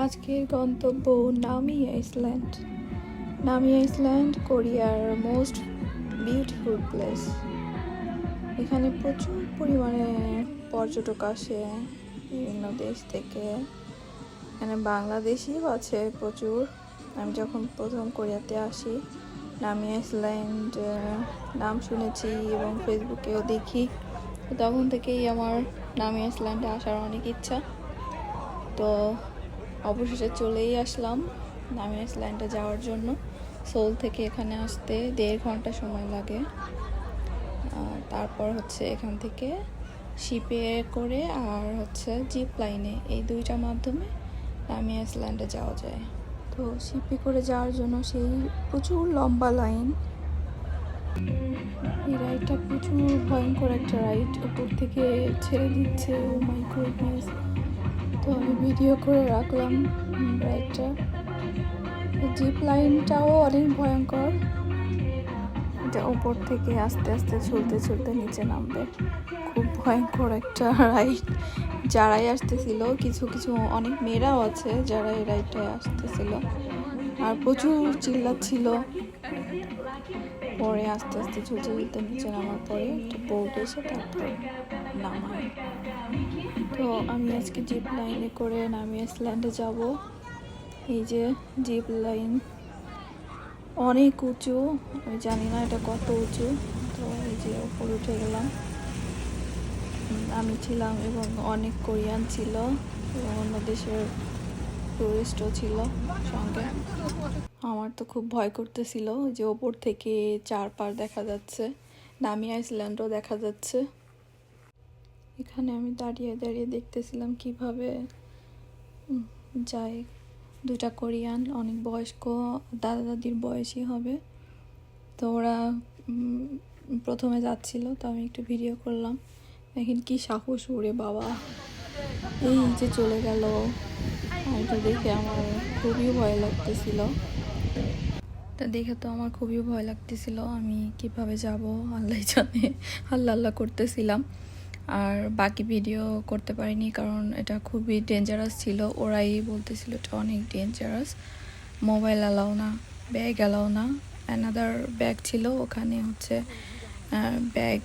আজকের গন্তব্য নামি আইসল্যান্ড। নামি আইসল্যান্ড কোরিয়ার মোস্ট বিউটিফুল প্লেস। এখানে প্রচুর পরিমাণে পর্যটক আসে বিভিন্ন দেশ থেকে। এখানে বাংলাদেশিও আছে প্রচুর। আমি যখন প্রথম কোরিয়াতে আসি, নামি আইসল্যান্ড নাম শুনেছি এবং ফেসবুকেও দেখি, তখন থেকেই আমার নামি আইসল্যান্ডে আসার অনেক ইচ্ছা। তো অবশেষে চলেই আসলাম নামি আইসল্যান্ডে যাওয়ার জন্য। সোল থেকে এখানে আসতে 1.5 ঘন্টা সময় লাগে। তারপর এখান থেকে শিপে করে আর জিপ লাইনে, এই দুইটার মাধ্যমে নামি আইসল্যান্ডে যাওয়া যায়। তো শিপে করে যাওয়ার জন্য সেই প্রচুর লম্বা লাইন। এই রাইডটা প্রচুর ভয়ঙ্কর একটা রাইড, উপর থেকে ছেড়ে দিচ্ছে। ও মাই গুডনেস! তো আমি ভিডিও করে রাখলাম রাইডটা। জিপ লাইনটাও অনেক ভয়ঙ্কর, এটা উপর থেকে আস্তে আস্তে চলতে নিচে নামবে। খুব ভয়ঙ্কর একটা রাইড। যারাই আসতেছিল, কিছু অনেক মেয়েরাও আছে যারা এই রাইডটায় আসতেছিল, আর প্রচুর চিল্লাচ্ছিল। পরে আস্তে আস্তে চলতে নিচে নামার পরে একটা বোট এসে তারপর নামায়। তো আমি আজকে জিপ লাইনে করে নামি আইসল্যান্ডে যাব। এই যে জিপ লাইন, অনেক উঁচু, আমি জানি না এটা কত উঁচু। তো এই যে উপরে উঠে গেলাম। আমি ছিলাম এবং অনেক কোরিয়ান ছিল এবং অন্য দেশের টুরিস্টও ছিল সঙ্গে। আমার তো খুব ভয় করতেছিল যে ওপর থেকে চারপাশ দেখা যাচ্ছে, নামি আইসল্যান্ডও দেখা যাচ্ছে। এখানে আমি দাঁড়িয়ে দেখতেছিলাম কিভাবে যায়। দুটা কোরিয়ান, অনেক বয়স্ক, দাদা দাদির বয়সী হবে। তো ওরা প্রথমে যাচ্ছিল, তো আমি একটু ভিডিও করলাম। এখন কি সাহস ওরে বাবা! এই যে চলে গেল। এটা দেখে আমার খুবই ভয় লাগতেছিল। আমি কিভাবে যাব আল্লাহ জানে, আল্লাহ করতেছিলাম। আর বাকি ভিডিও করতে পারিনি কারণ এটা খুবই ডেঞ্জারাস ছিল। ওরাই বলতেছিল এটা অনেক ডেঞ্জারাস, মোবাইল অ্যালাও না, ব্যাগ অ্যালাও না। অ্যানাদার ব্যাগ ছিল, ওখানে ব্যাগ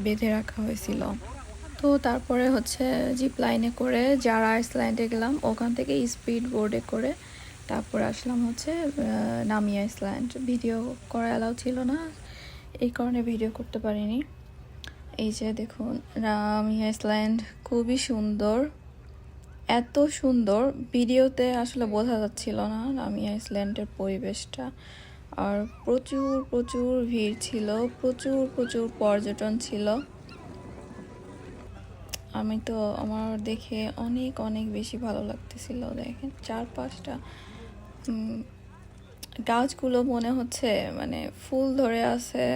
বেঁধে রাখা হয়েছিল। তো তারপরে জিপ লাইনে করে যারা আইসল্যান্ডে গেলাম, ওখান থেকে স্পিড বোর্ডে করে তারপর আসলাম নামি আইসল্যান্ড। ভিডিও করা অ্যালাউ ছিল না, এই কারণে ভিডিও করতে পারিনি। এই যে দেখুন নামি আইসল্যান্ড, খুবই সুন্দর, এত সুন্দর ভিডিওতে আসলে বোঝা যাচ্ছিল না নামি আইসল্যান্ডের পরিবেশটা। আর প্রচুর ভিড় ছিল, প্রচুর পর্যটন ছিল। আমি তো আমার দেখে অনেক বেশি ভালো লাগতেছিল। দেখেন চারপাশটা, গাছগুলো মনে হচ্ছে মানে ফুল ধরে আছে,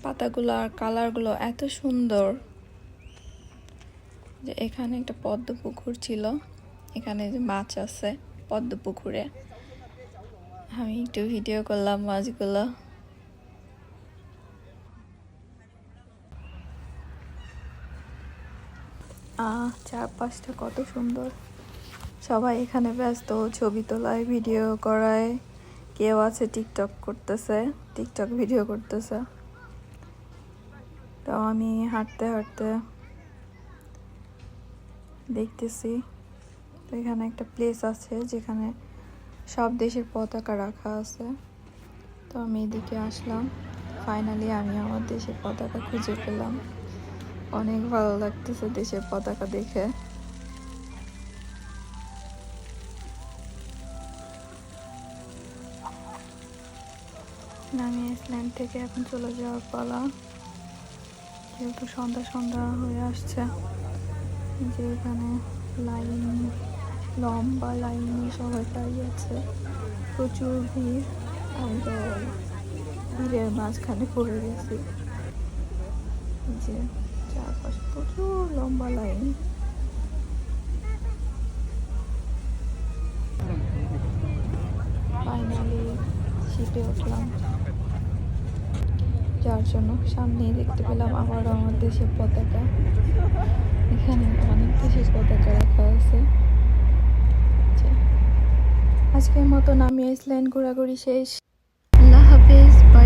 পাতাগুলো আর কালারগুলো এত সুন্দর। যে এখানে একটা পদ্ম পুকুর ছিল, এখানে যে মাছ আছে পদ্ম পুকুরে। আমি একটু ভিডিও করলাম মাছগুলো। চারপাশটা কত সুন্দর। সবাই এখানে ব্যস্ত ছবি তোলায়, ভিডিও করায়। কেউ আছে টিকটক ভিডিও করতেছে। তো আমি হাঁটতে দেখতেছি। তো এখানে একটা প্লেস আছে যেখানে সব দেশের পতাকা রাখা আছে। তো আমি এদিকে আসলাম। ফাইনালি আমি আমার দেশের পতাকা খুঁজে পেলাম। অনেক ভালো লাগতেছে দেশের পতাকা দেখে। নামি আইসল্যান্ড থেকে এখন চলে যাওয়ার পালা, যেহেতু সন্ধ্যা হয়ে আসছে। যে এখানে লম্বা লাইনে সবাই দাঁড়িয়ে আছে, প্রচুর ভিড়। আমি তো ভিড়ের মাঝখানে পড়ে গেছি। যে চারপাশে প্রচুর লম্বা লাইন। ফাইনালি শিপে উঠলাম যার জন্য। সামনেই দেখতে পেলাম আবারও আমার দেশের পতাকা। এখানে অনেক দেশের পতাকা রাখা আছে। আজকের মতন আমি আইসল্যান্ড ঘোরাঘুরি শেষ। আল্লাহ হাফেজ, বাই।